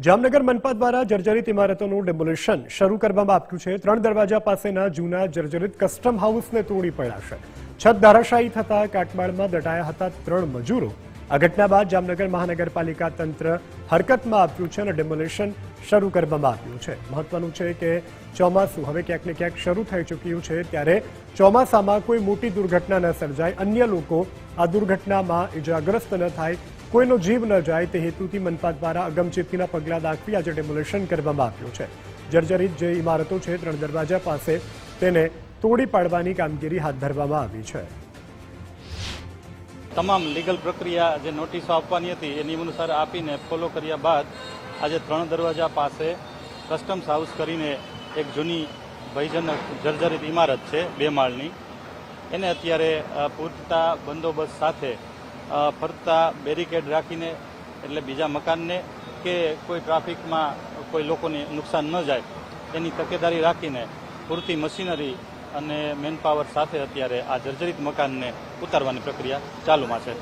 જામનગર મનપા દ્વારા જર્જરિત ઇમારતોનું ડેમોલિશન શરૂ કરવામાં આવ્યું છે। 3 દરવાજા પાસેના જૂના જર્જરિત કસ્ટમ હાઉસને તોડી પડ્યા છે। છત ધરાશાયી થતા કાટમાળમાં દટાયા હતા 3 મજૂરો। આ ઘટના બાદ જામનગર મહાનગરપાલિકા તંત્ર હરકતમાં આવ્યું છે અને ડેમોલિશન શરૂ કરવામાં આવ્યું છે। મહત્વનું છે કે ચોમાસું હવે ક્યાંક ને ક્યાંક શરૂ થઈ ચૂક્યું છે, ત્યારે ચોમાસામાં કોઈ મોટી દુર્ઘટના ન સર્જાય, અન્ય લોકો આ દુર્ઘટનામાં ઇજાગ્રસ્ત ન થાય, કોઈનો જીવ ન જાય તે હેતુથી મનપા દ્વારા અગમચેતીના પગલાં દાખવી આજે ડેમોલિશન કરવામાં આવ્યું છે। જર્જરિત જે ઇમારતો છે 3 દરવાજા પાસે, તેને તોડી પાડવાની કામગીરી હાથ ધરવામાં આવી છે। તમામ લીગલ પ્રક્રિયા જે નોટિસો આપવાની હતી એ નિયમ અનુસાર આપીને ફોલો કર્યા બાદ આજે 3 દરવાજા પાસે કસ્ટમ્સ હાઉસ કરીને એક જૂની ભયજનક જર્જરિત ઇમારત છે 2 માળની, એને અત્યારે પૂરતા બંદોબસ્ત સાથે ફરતા બેરિકેડ રાખીને, એટલે બીજા મકાનને કે કોઈ ટ્રાફિકમાં કોઈ લોકોને નુકસાન ન જાય એની તકેદારી રાખીને પૂરતી મશીનરી અને મેનપાવર સાથે અત્યારે આ જર્જરિત મકાનને ઉતારવાની પ્રક્રિયા ચાલુમાં છે।